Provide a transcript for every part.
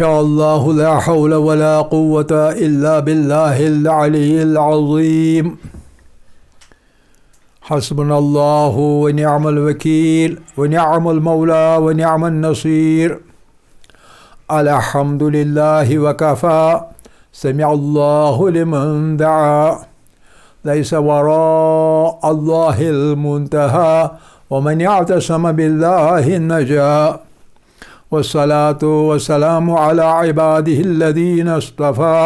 شاء الله لا حول ولا قوة إلا بالله العلي العظيم. حسبنا الله ونعم الوكيل ونعم المولى ونعم النصير. الحمد لله وكفى. سمع الله لمن دعا. ليس وراء الله المنتهى ومن اعتصم بالله النجا. والصلاة والسلام على عباده الذين اصطفى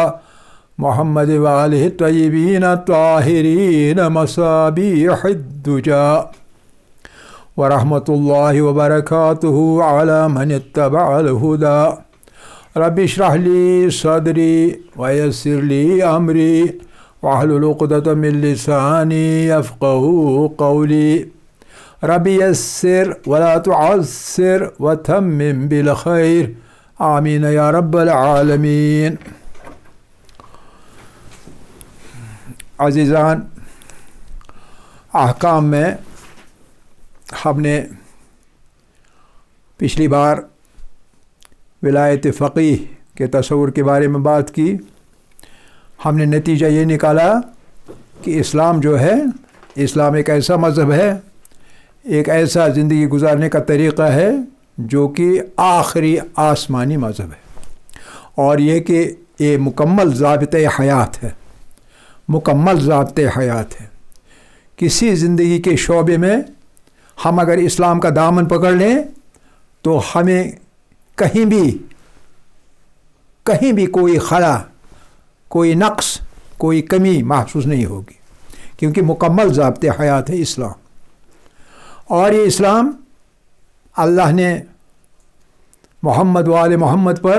محمد وآله الطيبين الطاهرين مصابيح الدجى. ورحمة الله وبركاته على من اتبع الهدى. رب اشرح لي صدري ويسر لي أمري واحلل عقدة من لساني يفقهوا قولي. رب يسر ولا تعسر وتمم بالخير. آمین یا رب العالمین. عزیزان، احکام میں ہم نے پچھلی بار ولایت فقیہ کے تصور کے بارے میں بات کی. ہم نے نتیجہ یہ نکالا کہ اسلام جو ہے، اسلام ایک ایسا مذہب ہے، ایک ایسا زندگی گزارنے کا طریقہ ہے جو کہ آخری آسمانی مذہب ہے، اور یہ کہ یہ مکمل ضابطۂ حیات ہے، مکمل ضابطۂ حیات ہے. کسی زندگی کے شعبے میں ہم اگر اسلام کا دامن پکڑ لیں تو ہمیں کہیں بھی کوئی خلا، کوئی نقص، کوئی کمی محسوس نہیں ہوگی، کیونکہ مکمل ضابطۂ حیات ہے اسلام. اور یہ اسلام اللہ نے محمد و آل محمد پر،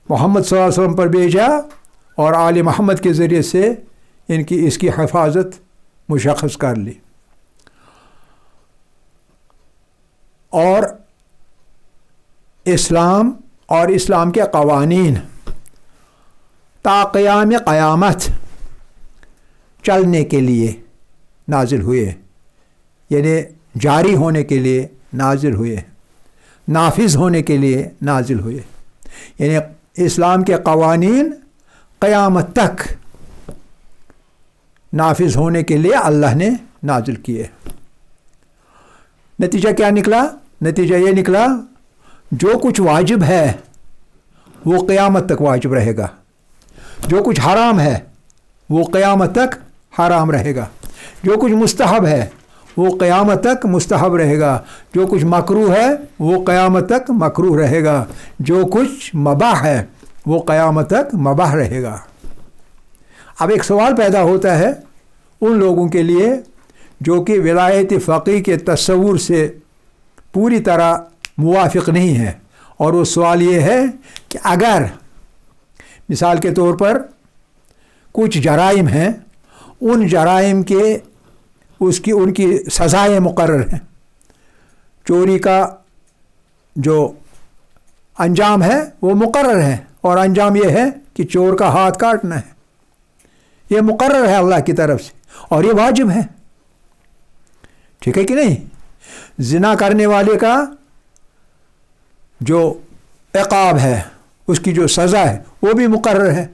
محمد صلی اللہ علیہ وسلم پر بھیجا، اور آل محمد کے ذریعے سے اس کی حفاظت مشخص کر لی. اور اسلام اور اسلام کے قوانین تا قیام قیامت چلنے کے لیے نازل ہوئے، یعنی جاری ہونے کے لیے نازل ہوئے، نافذ ہونے کے لیے نازل ہوئے. یعنی اسلام کے قوانین قیامت تک نافذ ہونے کے لیے اللہ نے نازل کیے. نتیجہ کیا نکلا؟ نتیجہ یہ نکلا جو کچھ واجب ہے وہ قیامت تک واجب رہے گا، جو کچھ حرام ہے وہ قیامت تک حرام رہے گا، جو کچھ مستحب ہے وہ قیامت تک مستحب رہے گا، جو کچھ مکروہ ہے وہ قیامت تک مکروہ رہے گا، جو کچھ مباح ہے وہ قیامت تک مباح رہے گا. اب ایک سوال پیدا ہوتا ہے ان لوگوں کے لیے جو کہ ولایت فقیہ کے تصور سے پوری طرح موافق نہیں ہے، اور وہ سوال یہ ہے کہ اگر مثال کے طور پر کچھ جرائم ہیں، ان جرائم کے ان کی سزائیں مقرر ہیں. چوری کا جو انجام ہے وہ مقرر ہے، اور انجام یہ ہے کہ چور کا ہاتھ کاٹنا ہے. یہ مقرر ہے اللہ کی طرف سے، اور یہ واجب ہے. ٹھیک ہے کہ نہیں؟ زنا کرنے والے کا جو عقاب ہے، اس کی جو سزا ہے وہ بھی مقرر ہے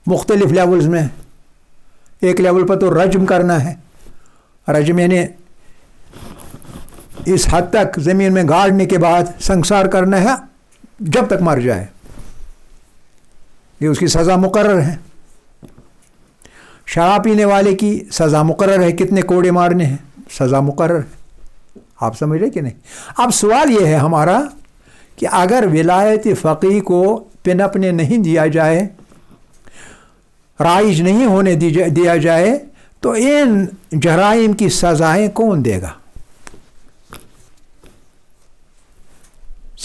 مختلف لیولز میں. ایک لیول پر تو رجم کرنا ہے، رجم یعنی اس حد تک زمین میں گاڑنے کے بعد سنسار کرنا ہے جب تک مر جائے، یہ اس کی سزا مقرر ہے. شراب پینے والے کی سزا مقرر ہے، کتنے کوڑے مارنے ہیں، سزا مقرر ہے. آپ سمجھ رہے کہ نہیں؟ اب سوال یہ ہے ہمارا کہ اگر ولایت فقیہ کو پنپنے نہیں دیا جائے، رائج نہیں ہونے دیا جائے، تو ان جرائم کی سزائیں کون دے گا؟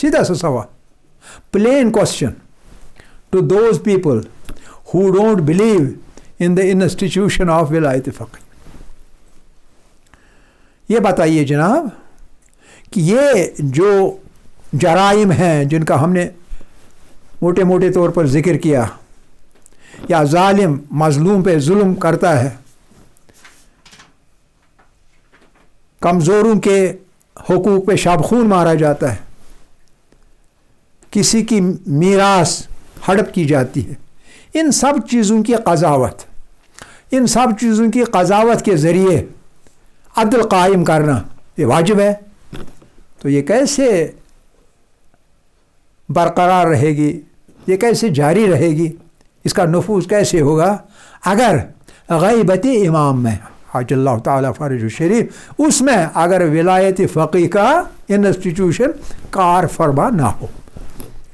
سیدھا سا سوال، plain question to those people who don't believe in the institution of ولایت فقیہ. یہ بتائیے جناب کہ یہ جو جرائم ہیں جن کا ہم نے موٹے موٹے طور پر ذکر کیا، یا ظالم مظلوم پہ ظلم کرتا ہے، کمزوروں کے حقوق پہ شابخون مارا جاتا ہے، किसी की मीरास हड़प की जाती है, इन सब चीज़ों की क़ज़ावत, इन सब चीज़ों की क़ज़ावत के ज़रिए अदल कायम करना ये वाजिब है। तो ये कैसे बरकरार रहेगी, ये कैसे जारी रहेगी, इसका नफूज़ कैसे होगा अगर ग़ैबत इमाम में अल्लाह ताला फ़र्ज शरीफ उसमें अगर विलायत फ़क़ीह का इंस्टीट्यूशन कार फरमा ना हो,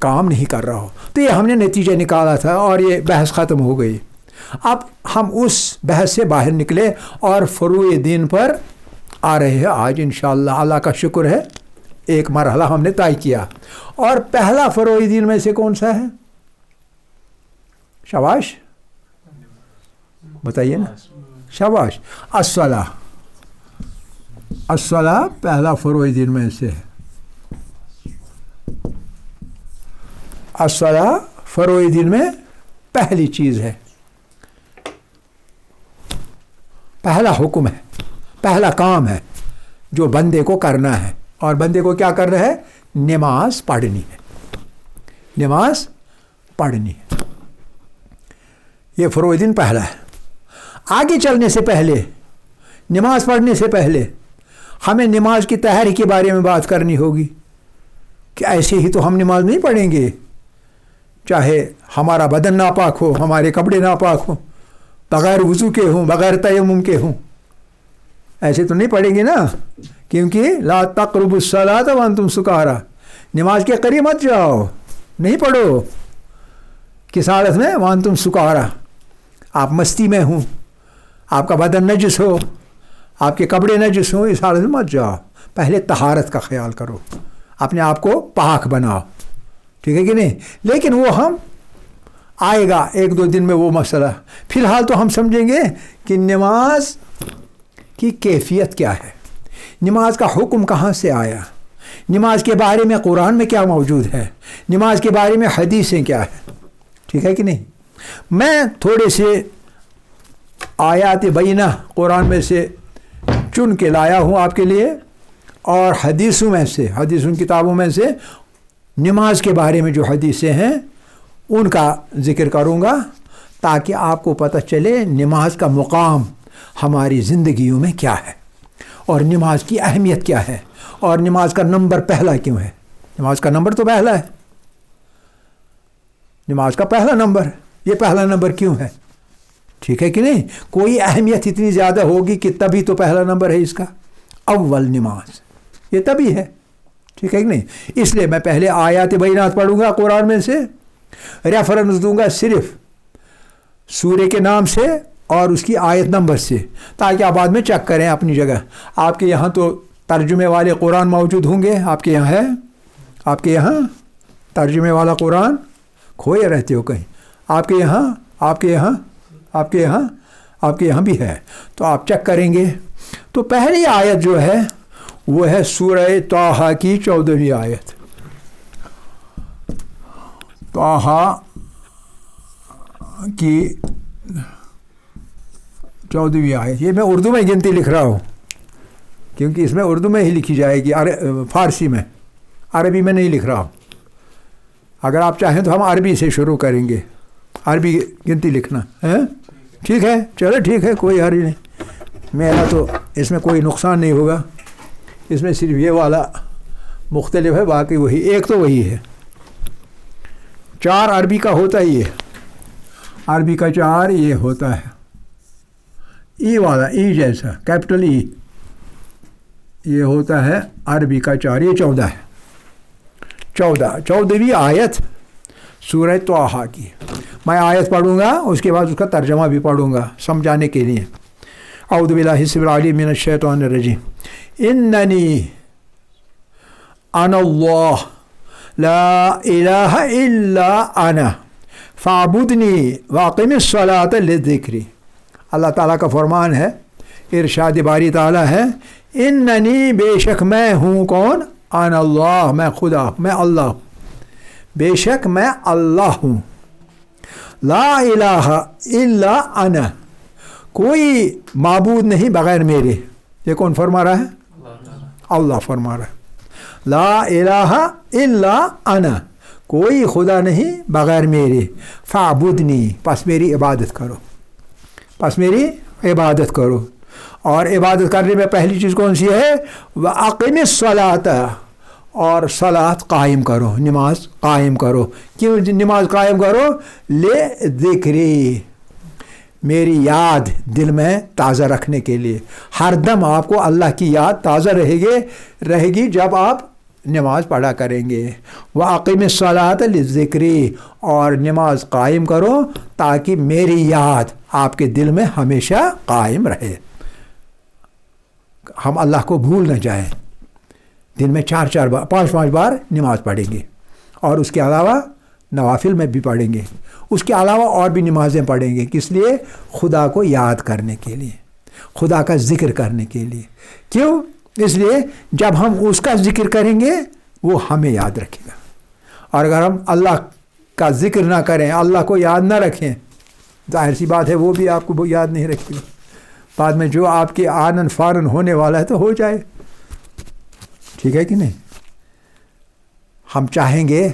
काम नहीं कर रहा हो। तो ये हमने नतीजा निकाला था और ये बहस ख़त्म हो गई। अब हम उस बहस से बाहर निकले और फ़ुरूए दीन पर आ रहे हैं आज इंशाअल्लाह। अल्लाह का शुक्र है एक मरहला हमने तय किया। और पहला फ़ुरूए दीन में से कौन सा है? शाबाश बताइए ना, शाबाश। अस्सलाह, अस्सलाह पहला फ़ुरूए दीन में से है। अस्सलाह फ़ुरूए दीन में पहली चीज़ है, पहला हुक्म है, पहला काम है जो बंदे को करना है। और बंदे को क्या करना है? नमाज पढ़नी है, नमाज पढ़नी है। ये फ़ुरूए दीन पहला है। आगे चलने से पहले, नमाज पढ़ने से पहले हमें नमाज की तहरी के बारे में बात करनी होगी कि ऐसे ही तो हम नमाज नहीं पढ़ेंगे, चाहे हमारा बदन नापाक हो, हमारे कपड़े नापाक हो, बग़ैर वज़ू के हों, बग़ैर तयम्मुम के हों, ऐसे तो नहीं पढ़ेंगे ना। क्योंकि ला तक़रबुस्सलात व अंतुम सुकारा, नमाज के करीब मत जाओ, नहीं पढ़ो किस हालत में? व अंतुम सुकारा, आप मस्ती में हों, आपका बदन नजिस हो, आपके कपड़े नजिस हों, इस हालत में मत जाओ। पहले तहारत का ख्याल करो, अपने आप को पाक बनाओ, ठीक है कि नहीं? लेकिन वो हम आएगा एक दो दिन में वो मसला। फ़िलहाल तो हम समझेंगे कि नमाज की कैफियत क्या है, नमाज का हुक्म कहाँ से आया, नमाज के बारे में कुरान में क्या मौजूद है, नमाज के बारे में हदीसें क्या है, ठीक है कि नहीं? मैं थोड़े से आयात बैना कुरान में से चुन के लाया हूँ आपके लिए, और हदीसों में से, हदीसों किताबों में से नमाज के बारे में जो हदीसें हैं उनका ज़िक्र करूँगा, ताकि आपको पता चले नमाज का मुकाम हमारी ज़िंदगियों में क्या है और नमाज की अहमियत क्या है, और नमाज का नंबर पहला क्यों है। नमाज का नंबर तो पहला है, नमाज का पहला नंबर, ये पहला नंबर क्यों है, ठीक है कि नहीं? कोई अहमियत इतनी ज़्यादा होगी कि तभी तो पहला नंबर है इसका, अव्वल नमाज, ये तभी है, ठीक है कि नहीं? इसलिए मैं पहले आयात बैनात पढ़ूंगा कुरान में से, रेफरेंस दूंगा सिर्फ सूरे के नाम से और उसकी आयत नंबर से, ताकि आप बाद में चेक करें अपनी जगह। आपके यहाँ तो तर्जुमे वाले कुरान मौजूद होंगे, आपके यहाँ है? आपके यहाँ तर्जुमे वाला कुरान खोए रहते हो कहीं? आपके यहाँ, आपके यहाँ, आपके यहाँ, आपके यहाँ भी है, तो आप चेक करेंगे। तो पहली आयत जो है वो है सूरह ताहा की 14वीं आयत। ताहा की 14वीं आयत, ये मैं उर्दू में गिनती लिख रहा हूँ क्योंकि इसमें उर्दू में ही लिखी जाएगी, फ़ारसी में, अरबी में नहीं लिख रहा हूँ। अगर आप चाहें तो हम अरबी से शुरू करेंगे, अरबी गिनती लिखना है, ठीक है? चलो ठीक है, कोई हर्ज नहीं, मेरा तो इसमें कोई नुकसान नहीं होगा। इसमें सिर्फ ये वाला मुख्तलिफ है, बाकी वही, एक तो वही है। 4 अरबी का होता ही है, अरबी का 4 ये होता है, ई वाला, ई जैसा कैपिटल ई, ये होता है अरबी का 4, ये 14 है। 14वीं आयत सूरह ताहा की। मैं आयत पढ़ूँगा, उसके बाद उसका तर्जमा भी पढ़ूँगा समझाने के लिए। औज़ु बिल्लाहि हिस्सिल अलीम मिनश शैतानिर रजीम। इन्ननी अनल्लाह ला इलाहा इल्ला अना फ़अबुदनी वअक़िमिस सलाता लिज़िक्री। अल्लाह ताला का फरमान है, इरशाद बारी ताला है, इन्ननी बेशक मैं हूँ, कौन? अनल्लाह, मैं खुदा, मैं अल्लाह, बेशक मैं अल्लाह हूँ। ला इलाहा इल्ला अना, कोई माबूद नहीं बग़ैर मेरे। ये कौन फरमा रहा है? अल्लाह फरमा रहा है। ला इलाहा इल्ला अना, کوئی خدا نہیں بغیر میرے، فاعبدنی، پس میری عبادت کرو، پس میری عبادت کرو۔ اور عبادت کرنے میں پہلی چیز کون سی ہے؟ وَأَقِمِ الصَّلَاةَ، اور صلاۃ قائم کرو، نماز قائم کرو۔ کیوں نماز قائم کرو؟ لِذِكْرِي، میری یاد دل میں تازہ رکھنے کے لیے۔ ہر دم آپ کو اللہ کی یاد تازہ رہے گی جب آپ نماز پڑھا کریں گے۔ وَأَقِمِ الصَّلَاةَ لِلذِّكْرِ، اور نماز قائم کرو تاکہ میری یاد آپ کے دل میں ہمیشہ قائم رہے، ہم اللہ کو بھول نہ جائیں۔ دن میں 4 بار 5 بار نماز پڑھیں گے، اور اس کے علاوہ نوافل میں بھی پڑھیں گے، اس کے علاوہ اور بھی نمازیں پڑھیں گے۔ کس لیے؟ خدا کو یاد کرنے کے لیے، خدا کا ذکر کرنے کے لیے۔ کیوں؟ اس لیے جب ہم اس کا ذکر کریں گے وہ ہمیں یاد رکھے گا، اور اگر ہم اللہ کا ذکر نہ کریں، اللہ کو یاد نہ رکھیں، ظاہر سی بات ہے وہ بھی آپ کو یاد نہیں رکھے گا۔ بعد میں جو آپ کے آنن فارن ہونے والا ہے تو ہو جائے، ٹھیک ہے کہ نہیں؟ ہم چاہیں گے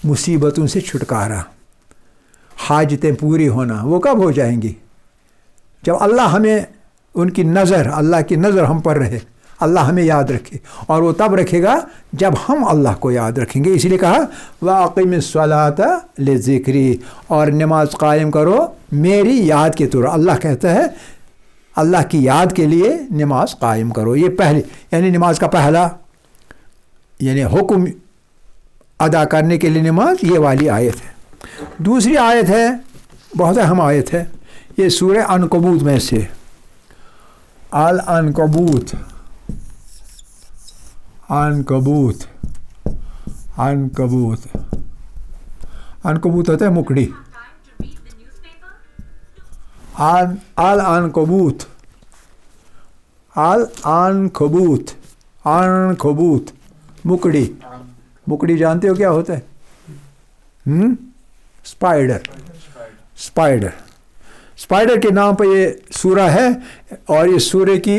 مصیبتوں سے چھٹکارا، حاجتیں پوری ہونا، وہ کب ہو جائیں گی؟ جب اللہ ہمیں، ان کی نظر، اللہ کی نظر ہم پر رہے، اللہ ہمیں یاد رکھے، اور وہ تب رکھے گا جب ہم اللہ کو یاد رکھیں گے۔ اسی لیے کہا وَأَقِمِ الصَّلَاةَ لِلذِّكْرِ، اور نماز قائم کرو میری یاد کے طور۔ اللہ کہتا ہے اللہ کی یاد کے لیے نماز قائم کرو۔ یہ پہلے، یعنی نماز کا پہلا یعنی حکم ادا کرنے کے لیے نماز، یہ والی آیت ہے۔ دوسری آیت ہے، بہت اہم آیت ہے، یہ سورہ عنکبوت میں سے، العنکبوت، عنکبوت، عنکبوت، عنکبوت ہوتا ہے مکڑی، العنکبوت، العنکبوت، عنکبوت، مکڑی۔ مکڑی جانتے ہو کیا ہوتا ہے؟ اسپائڈر، اسپائڈر، اسپائڈر کے نام پہ یہ سورہ ہے، اور اس سورہ کی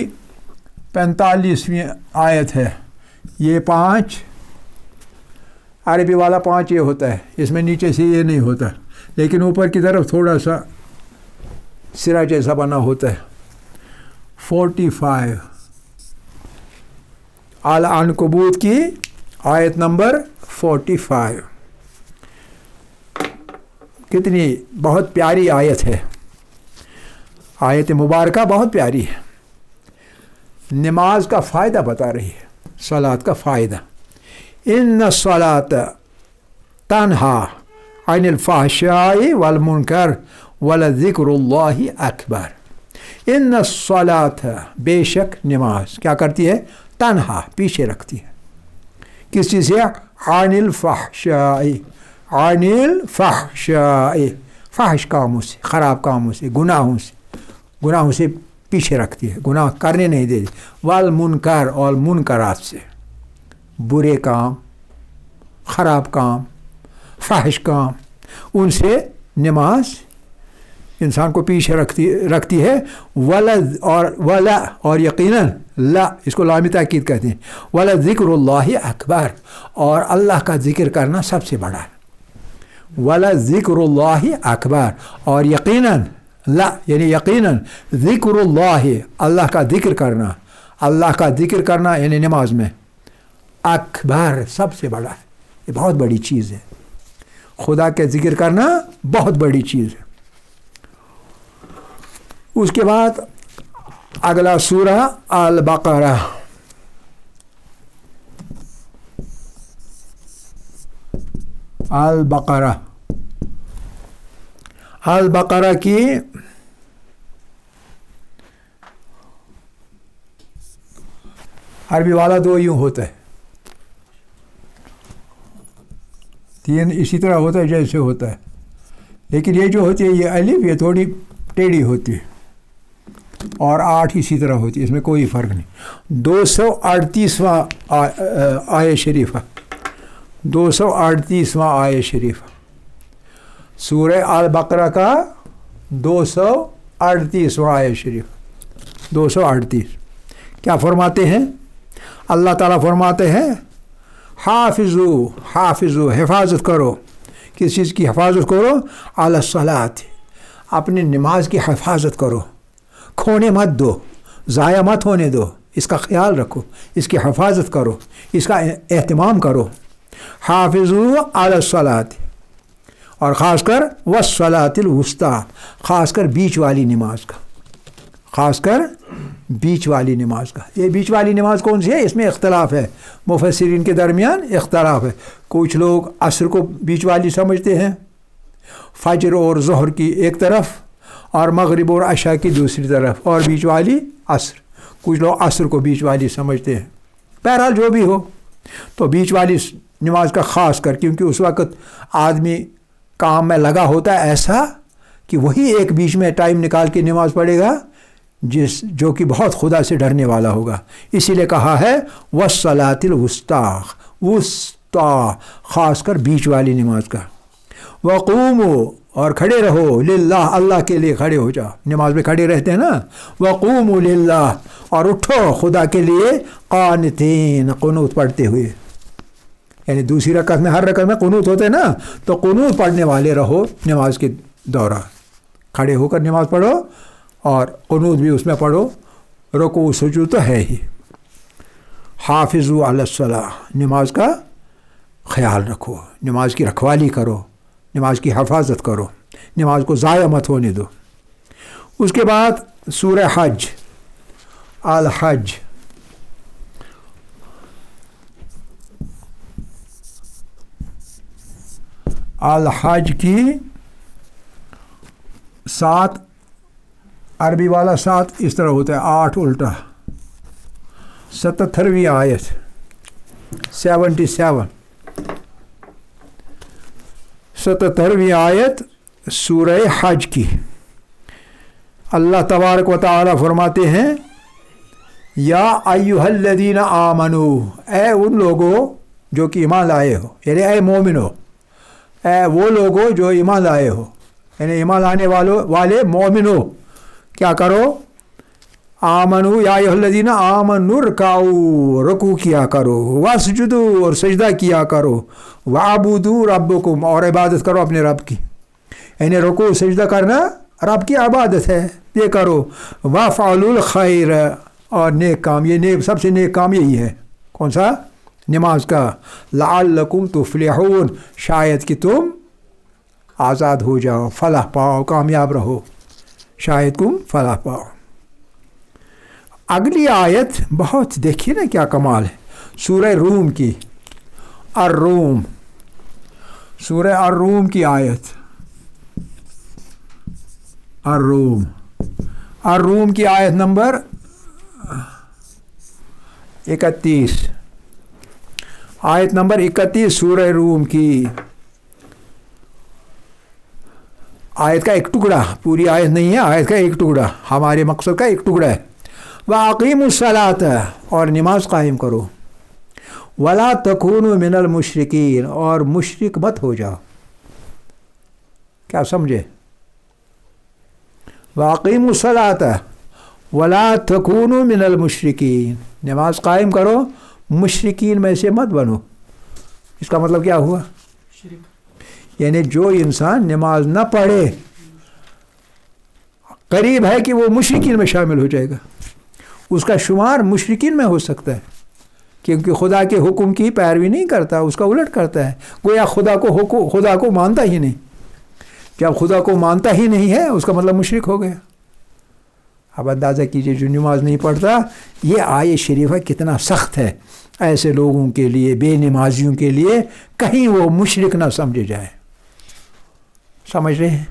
45ویں آیت ہے۔ یہ 5 عربی والا 5 یہ ہوتا ہے، اس میں نیچے سے یہ نہیں ہوتا، لیکن اوپر کی طرف تھوڑا سا سرا جیسا بنا ہوتا ہے۔ 45 العنکبوت کی آیت نمبر 45، کتنی بہت پیاری آیت ہے، آیت مبارکہ بہت پیاری ہے، نماز کا فائدہ بتا رہی ہے، صلاۃ کا فائدہ۔ ان الصلاۃ تنہا عن الفحشاء والمنکر ولذکر اللہ اکبر۔ ان الصلاۃ، بے شک نماز کیا کرتی ہے؟ تنہا، پیچھے رکھتی ہے، کس چیز سے؟ عن الفحشاء، عن الفحشاء، فحش کاموں سے، خراب کاموں سے، گناہوں سے پیچھے رکھتی ہے، گناہ کرنے نہیں دیتی۔ والمنکر، اور منکرات سے، برے کام، خراب کام، فحش کام، ان سے نماز انسان کو پیچھے رکھتی ہے۔ ولا اور یقیناً، لا اس کو لامی تاکید کہتے ہیں، ولا ذکر اللہ اکبر، اور اللہ کا ذکر کرنا سب سے بڑا ہے۔ ولا ذکر اللہ اکبر، اور یقیناً، لا یعنی یقیناً، ذکر اللہ، اللہ کا ذکر کرنا، اللہ کا ذکر کرنا یعنی نماز میں، اکبر سب سے بڑا ہے، یہ بہت بڑی چیز ہے، خدا کے ذکر کرنا بہت بڑی چیز ہے۔ اس کے بعد اگلا سورہ البقرہ، البقرہ، البقرہ کی عربی والا 2 یوں ہوتا ہے، 3 اسی طرح ہوتا ہے جیسے ہوتا ہے، لیکن یہ جو ہوتی ہے یہ الف، یہ تھوڑی ٹیڑھی ہوتی ہے، اور 8 اسی طرح ہوتی ہے، اس میں کوئی فرق نہیں۔ 238واں آیت شریفہ، 238واں آیت شریفہ، سورہ البقرہ کا 238واں آیت شریف، 238 کیا فرماتے ہیں؟ اللہ تعالیٰ فرماتے ہیں हाफिज़ु हिफाजत करो, किस चीज़ की हिफाजत करो, अला सलात, अपनी नमाज की हिफाजत करो, खोने मत दो, ज़ाया मत होने दो, इसका ख्याल रखो, इसकी हिफाजत करो, इसका एहतमाम करो। हाफिज़ु अला सलात, और ख़ासकर वस्सलातिल वुस्ता, ख़ासकर बीच वाली नमाज का, ख़ासकर बीच वाली नमाज का। ये बीच वाली नमाज कौन सी है, इसमें इख्तलाफ है, मुफस्सिरीन के दरमियान इख्तलाफ है। कुछ लोग असर को बीच वाली समझते हैं, फजर और ज़ोहर की एक तरफ, और मगरिब और अशा की दूसरी तरफ, और बीच वाली असर। कुछ लोग असर को बीच वाली समझते हैं। बहरहाल जो भी हो, तो बीच वाली नमाज का ख़ास कर, क्योंकि उस वक़्त आदमी काम में लगा होता है ऐसा कि वही एक बीच में टाइम निकाल के नमाज पढ़ेगा जो कि बहुत खुदा से डरने वाला होगा। इसीलिए कहा है वस्सलातिल वुस्ता, ख़ास कर बीच वाली नमाज का। वक़ूमु, और खड़े रहो, लिल्लाह, अल्लाह के लिए खड़े हो जाओ। नमाज में खड़े रहते हैं ना, वक़ूमु लिल्लाह, और उठो खुदा के लिए, क़ानितीन, क़ुनूत पढ़ते हुए। यानी दूसरी रकअत में, हर रकअत में क़ुनूत होते हैं ना, तो क़ुनूत पढ़ने वाले रहो नमाज के दौरान। खड़े होकर नमाज पढ़ो और क़ुनूत भी उसमें पढ़ो, रुकू सुजूद तो है ही। हाफिज़ु अलस्सलाह, नमाज का ख्याल रखो, नमाज की रखवाली करो, नमाज की हिफाजत करो, नमाज को ज़ाया मत होने दो। उसके बाद सूरह हज, अल हज, अल हज की 7 अरबी वाला 7 इस तरह होता है, 8 उल्टा, 77वीं आयत, 77, 77वीं आयत सूरह हज की। अल्लाह तबारक व तआला फरमाते हैं, या अय्युहल्लज़ीना आमनू, ए उन लोगों जो कि ईमान लाए हो, यानी ए मोमिनो, ए वो लोगों जो ईमान लाए हो, यानी ईमान लाने वाले मोमिनो, क्या करो, आमनु, या अय्युहल्लज़ीना आमनु रकाऊ, रुकू किया करो, वस्जुदू, और सजदा किया करो, वाबुदू रब्बकुम, और इबादत करो अपने रब की। यानी रुकू सजदा करना रब की इबादत है, ये करो। वफ़अलुल खैर, और नेक काम, ये नेक, सबसे नेक काम यही है, कौन सा, नमाज का। लअल्लकुम तुफ्लिहून, शायद कि तुम आज़ाद हो जाओ, फलाह पाओ, कामयाब रहो, शायद तुम फलाह पाओ। अगली आयत बहुत, देखिए ना क्या कमाल है, सूरह रूम की, अर्रूम, सूरह अर्रूम की आयत, अर्रूम, अर्रूम की आयत नंबर 31, आयत नंबर 31 सूरह रूम की। आयत का एक टुकड़ा, पूरी आयत नहीं है, आयत का एक टुकड़ा, हमारे मकसद का एक टुकड़ा है। वअक़ीमुस्सलात, और नमाज कायम करो। वला तकूनु मिनल मुशरिकीन, और मुशरिक मत हो जाओ। क्या समझे, वअक़ीमुस्सलात वला तकूनु मिनल मुशरिकीन, नमाज कायम करो, मुशरिकीन में से मत बनो। इसका मतलब क्या हुआ, यानी जो इंसान नमाज न पढ़े, करीब है कि वो मुशरिकीन में शामिल हो जाएगा, उसका शुमार मुशरिकीन में हो सकता है, क्योंकि खुदा के हुक्म की पैरवी नहीं करता, उसका उलट करता है, गोया खुदा को मानता ही नहीं। जब खुदा को मानता ही नहीं है, उसका मतलब मुशरिक हो गया। अब अंदाज़ा कीजिए, जो नमाज नहीं पढ़ता, ये आयत शरीफा कितना सख्त है ऐसे लोगों के लिए, बेनमाजियों के लिए, कहीं वो मुशरिक ना समझे जाए। समझ रहे हैं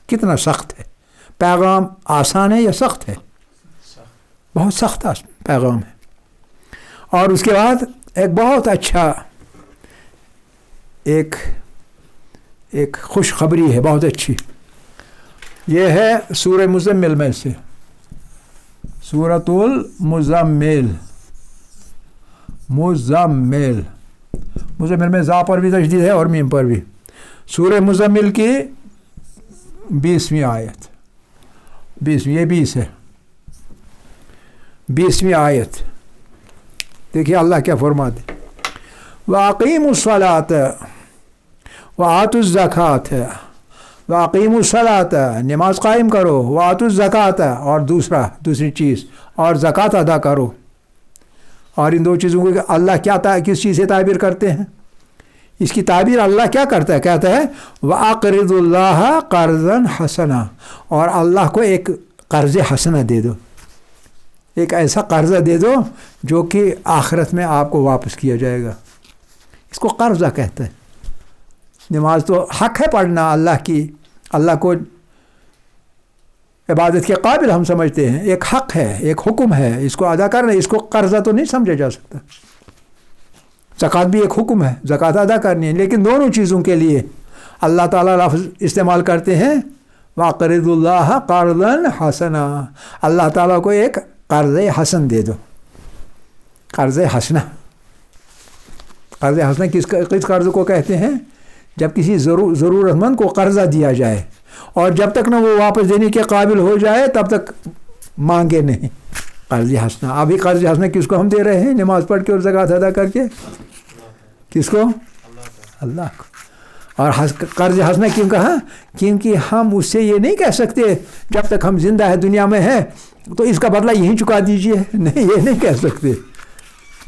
कितना सख्त है पैगाम, आसान है या सख्त है, बहुत सख्त पैगाम है। और उसके बाद एक बहुत अच्छा एक खुशखबरी है, बहुत अच्छी, ये है सूरह मुज़म्मिल में से, सूरतुल मुज़म्मिल, मुज़म्मिल में ज़ा पर भी तशदीद है और मीम पर भी। सूरह मुज़म्मिल की 20वीं आयत, 20वीं, ये 20 है, 20वीं आयत, देखिए अल्लाह क्या फरमाते, वाक़ीमुस्सलात वातुज़्ज़कात, वाक़ीमुस्सलात नमाज कायम करो, वातुज़्ज़कात और दूसरी चीज़ और ज़कात अदा करो। और इन दो चीज़ों को अल्लाह किस चीज़ से ताबीर करते हैं? इसकी ताबीर अल्लाह क्या करता है? कहता है वअक़रिदुल्लाह क़र्ज़न हसना, और अल्लाह को एक कर्ज़ हसना दे दो, एक ऐसा कर्ज़ा दे दो जो कि आखिरत में आपको वापस किया जाएगा। इसको कर्ज़ा कहते हैं। नमाज तो हक़ है पढ़ना अल्लाह की, अल्लाह को इबादत के काबिल हम समझते हैं, एक हक़ है, एक हुक्म है, इसको अदा करना, इसको कर्ज़ा तो नहीं समझा जा सकता। ज़कात भी एक हुक्म है, ज़कात अदा करनी है, लेकिन दोनों चीज़ों के लिए अल्लाह ताला लफ्ज़ इस्तेमाल करते हैं वक़रिदुल्लाह क़र्ज़न हसना, अल्लाह ताला को एक कर्ज़ हसन दे दो। कर्ज़ हसना, कर्ज़ हसना किस कर्ज़ को कहते हैं? जब किसी ज़रूरतमंद को कर्ज़ा दिया जाए और जब तक ना वो वापस देने के काबिल हो जाए तब तक मांगे नहीं। कर्ज़ हसना, अभी कर्ज़ हसना किसको हम दे रहे हैं? नमाज पढ़ के और ज़कात अदा करके। किसको? अल्लाह को। और कर्ज़ हसना क्यों कहा? क्योंकि हम उससे ये नहीं कह सकते जब तक हम जिंदा है दुनिया में है तो इसका बदला यहीं चुका दीजिए, नहीं, ये नहीं कह सकते,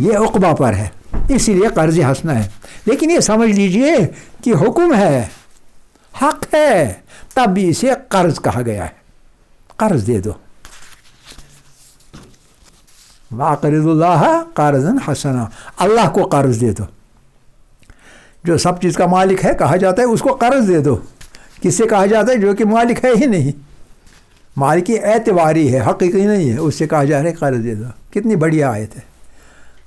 ये उक़बा पर है, इसीलिए कर्ज़ हसना है। लेकिन ये समझ लीजिए कि हुक्म है, हक़ है, तब भी इसे कर्ज़ कहा गया है। कर्ज़ दे दो, वक़रिदुल्लाह क़र्ज़न हसना, अल्लाह को कर्ज़ दे दो। जो सब चीज़ का मालिक है कहा जाता है उसको कर्ज़ दे दो। किससे कहा जाता है? जो कि मालिक है ही नहीं, मालिक एतवारी है, हकीकी नहीं है, उससे कहा जा रहा है कर्ज़ दे दो। कितनी बढ़िया आयत है,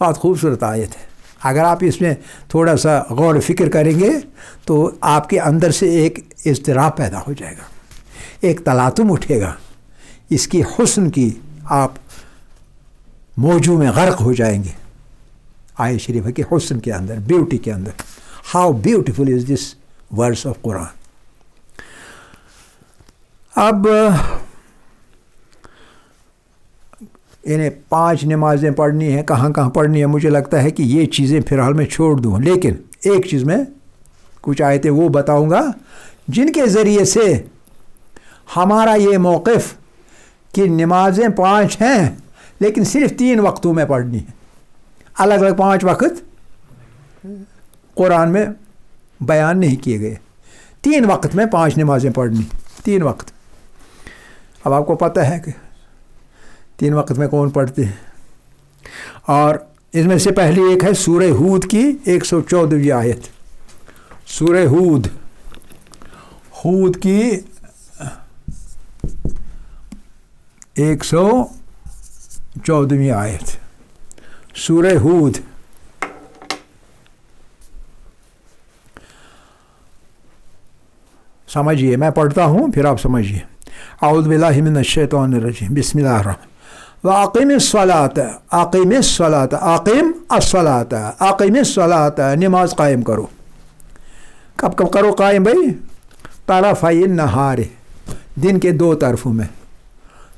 बहुत खूबसूरत आयत है। अगर आप इसमें थोड़ा सा गौर फ़िक्र करेंगे तो आपके अंदर से एक इज़्तिराब पैदा हो जाएगा, एक तलातुम उठेगा, इसकी हुस्न की आप मौजू में गर्क हो जाएंगे। आयत शरीफ के हुस्न के अंदर, ब्यूटी के अंदर। How beautiful is this words of Quran. अब इन्हें 5 नमाज़ें पढ़नी है, कहाँ कहाँ पढ़नी है, मुझे लगता है कि ये चीज़ें फ़िलहाल मैं छोड़ दूँ। लेकिन एक चीज़ में कुछ आयतें वो बताऊँगा जिनके ज़रिए से हमारा ये मौक़िफ़ कि नमाज़ें 5 हैं लेकिन सिर्फ़ 3 वक्तों में पढ़नी है। अलग अलग 5 वक्त कुरान में बयान नहीं किए गए। 3 वक्त में 5 नमाज़ें पढ़नी, 3 वक्त। अब आपको पता है कि 3 वक्त में कौन पढ़ते हैं, और इसमें से पहली एक है सूरह हूद की 114वीं आयत। सूरह हूद की 114वीं आयत। सूरह हूद समझिए, मैं पढ़ता हूँ फिर आप समझिए। औज़ु बिल्लाहि मिनश शैतानिर रजीम, बिस्मिल्लाहिर रहमानिर रहीम। वाक़िमिस्सलात, आक़िमिस्सलात, आक़िम अस्सलात, आक़िमिस्सलात, नमाज कायम करो। कब कब करो कायम भाई? तरफ़इन नहार, दिन के 2 तरफों में,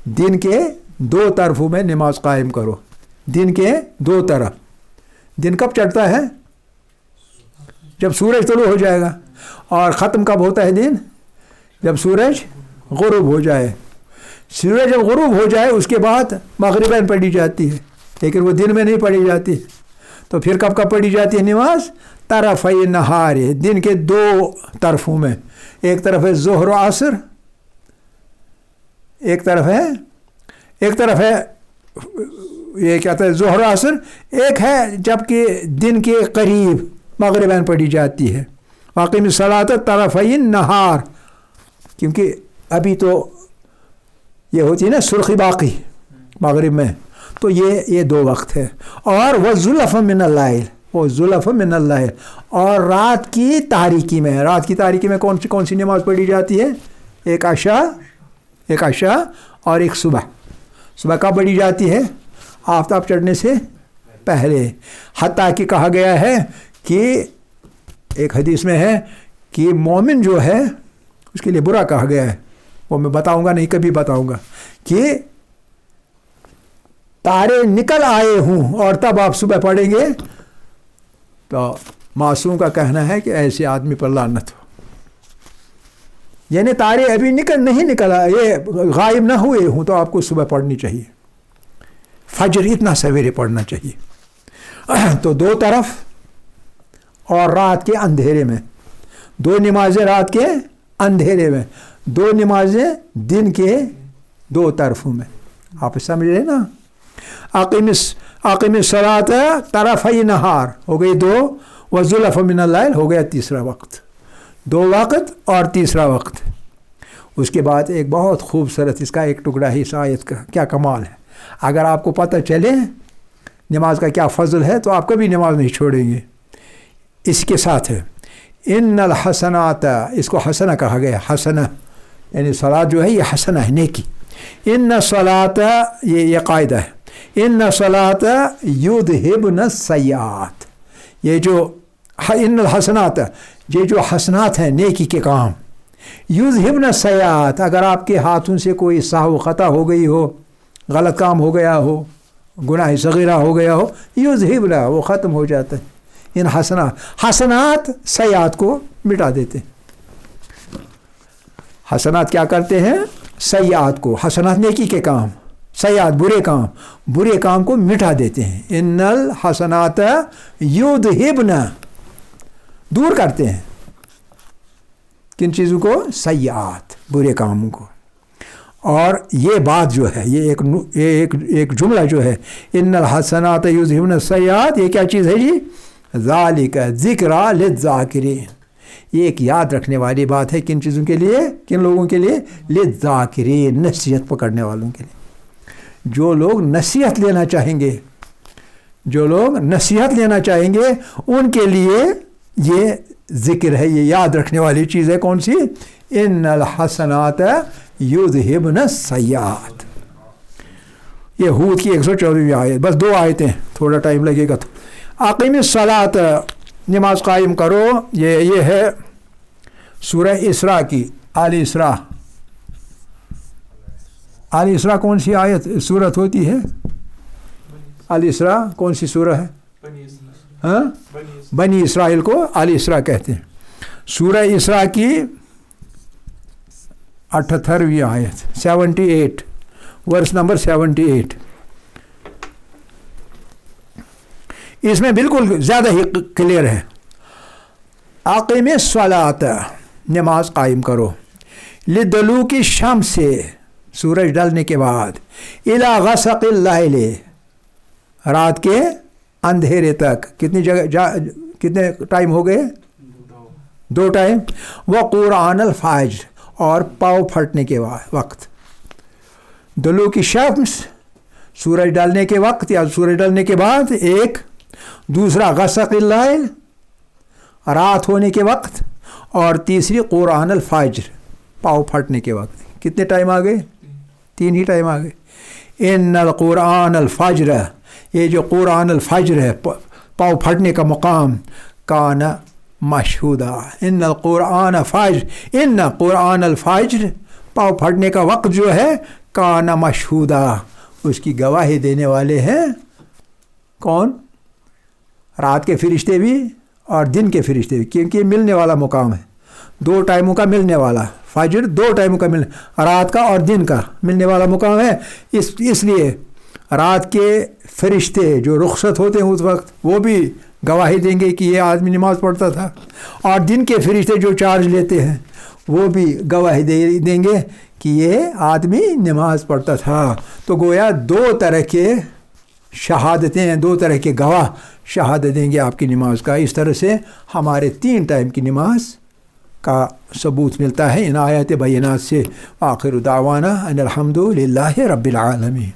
दिन के 2 तरफों में नमाज कायम करो। दिन के 2 तरफ। दिन कब चढ़ता है? जब सूरज तुलू हो जाएगा। और ख़त्म कब होता है दिन? जब सूरज गुरूब हो जाए। सूरज जब गुरूब हो जाए उसके बाद मग़रिबैन पढ़ी जाती है, लेकिन वो दिन में नहीं पढ़ी जाती। तो फिर कब कब पढ़ी जाती है नमाज? तरफ़ई नहार, दिन के 2 तरफों में। एक तरफ है ज़ोहर और असर, एक तरफ है ये क्या था, ज़ोहर और असर। एक है जबकि दिन के करीब मग़रिबैन पढ़ी जाती है। वाक़िमिस्सलात तरफ़इन नहार, क्योंकि अभी तो ये होती है ना सुर्ख़ी बाक़ी मग़रिब में, तो ये 2 वक्त है। और वह ज़ुल्फ़ मिनल लैल, वो ज़ुल्फ़ मिनल लैल, और रात की तारीकी में। रात की तारीकी में कौन सी नमाज़ पढ़ी जाती है? एक अशा और एक सुबह। सुबह कब पढ़ी जाती है? आफ़ताब चढ़ने से पहले। हत्ता कि कहा गया है कि एक हदीस में है कि मोमिन जो है उसके लिए बुरा कहा गया है, वो मैं बताऊंगा नहीं, कभी बताऊंगा, कि तारे निकल आए हूँ और तब आप सुबह पढ़ेंगे तो تو معصوم کا کہنا ہے کہ ایسے آدمی پر لعنت ہو. یعنی تارے ابھی نہیں نکلا، یہ غائب نہ ہوئے ہوں تو آپ کو صبح پڑھنی چاہیے، فجر اتنا سویرے پڑھنا چاہیے. تو دو طرف اور رات کے اندھیرے میں، دو نمازیں رات کے اندھیرے میں، دو نمازیں دن کے دو طرفوں میں. آپ سمجھ رہے نا. اقیم الصلاۃ طرفی نہار ہو گئی دو، وزلف من اللیل ہو گیا تیسرا وقت. دو وقت اور تیسرا وقت. اس کے بعد ایک بہت خوبصورت اس کا ایک ٹکڑا ہے اس آیت کا، کیا کمال ہے. اگر آپ کو پتہ چلے نماز کا کیا فضل ہے تو آپ کبھی نماز نہیں چھوڑیں گے. اس کے ساتھ ہے ان الحسنات، اس کو حسنہ کہا گیا. حسنہ یعنی صلاۃ جو ہے یہ حسنہ ہے، نیکی. ان الصلاۃ یہ قاعدہ ہے. ان الصلاۃ یذہبن السیئات، یہ جو ان الحسنات، یہ جو حسنات ہیں نیکی کے کام، یذہبن السیئات، اگر آپ کے ہاتھوں سے کوئی سہو خطا ہو گئی ہو، غلط کام ہو گیا ہو، گناہ صغیرہ ہو گیا ہو، یذہبن، وہ ختم ہو جاتا ہے. ان حسنات سیئات کو مٹا دیتے ہیں. حسنات کیا کرتے ہیں؟ سیئات کو، حسنات نیکی کے کام، سیئات برے کام کو مٹا دیتے ہیں. ان الحسنات یذہبن، دور کرتے ہیں کن چیزوں کو؟ سیئات، برے کاموں کو. اور یہ بات جو ہے، یہ ایک جملہ جو ہے ان الحسنات یذہبن السیئات، یہ کیا چیز ہے جی؟ ذالک ذکریٰ للذاکرین، یہ ایک یاد رکھنے والی بات ہے. کن چیزوں کے لیے؟ کن لوگوں کے لیے؟ للذاکرین، نصیحت پکڑنے والوں کے لیے. جو لوگ نصیحت لینا چاہیں گے، جو لوگ نصیحت لینا چاہیں گے ان کے لیے یہ ذکر ہے، یہ یاد رکھنے والی چیز ہے. کون سی؟ ان الحسنات یذہبن السیئات. یہ ہود کی 114ویں آیت. بس 2 آیتیں، تھوڑا ٹائم لگے گا. تو اقیم الصلاۃ، نماز قائم کرو. یہ ہے سورہ اسراء کی، آل اسراء. آل اسراء کون سی آیت سورت ہوتی ہے؟ آل اسراء کون سی سورہ ہے؟ ہاں، بنی اسرائیل کو آل اسراء کہتے ہیں. سورہ اسراء کی 78ویں آیت، 78، ورس نمبر 78. اس میں بالکل زیادہ ہی کلیئر ہے. اقیم الصلاۃ، نماز قائم کرو. لدلوک الشمس، سے سورج ڈلنے کے بعد، الی غسق اللیل، رات کے اندھیرے تک. کتنے ٹائم ہو گئے؟ 2 ٹائم. وقرآن الفجر، اور پاؤں پھٹنے کے وقت. دلوک الشمس، سورج ڈالنے کے وقت یا سورج ڈالنے کے بعد ایک، دوسرا غسق اللیل، رات ہونے کے وقت، اور تیسری قرآن الفجر، پاؤں پھٹنے کے وقت. کتنے ٹائم آ گئے؟ 3 ہی ٹائم آ گئے. ان القرآن الفجر، یہ جو قرآن الفجر ہے، پاؤں پھٹنے کا مقام، کان مشہودہ. ان القرآن فجر، ان قرآن الفجر، پاؤں پھٹنے کا وقت جو ہے، کان مشہودہ، اس کی گواہی دینے والے ہیں. کون؟ رات کے فرشتے بھی اور دن کے فرشتے بھی، کیونکہ یہ ملنے والا مقام ہے. 2 ٹائموں کا ملنے والا، فجر 2 ٹائموں کا ملنے، رات کا اور دن کا ملنے والا مقام ہے. اس لیے رات کے فرشتے جو رخصت ہوتے ہیں اس وقت، وہ بھی گواہی دیں گے کہ یہ آدمی نماز پڑھتا تھا. اور دن کے فرشتے جو چارج لیتے ہیں وہ بھی گواہی دیں گے کہ یہ آدمی نماز پڑھتا تھا. تو گویا 2 طرح کے شہادتیں، 2 طرح کے گواہ شہادت دیں گے آپ کی نماز کا. اس طرح سے ہمارے 3 ٹائم کی نماز کا ثبوت ملتا ہے ان آیات بینات سے. آخر دعوانا ان الحمد للہ رب العالمین.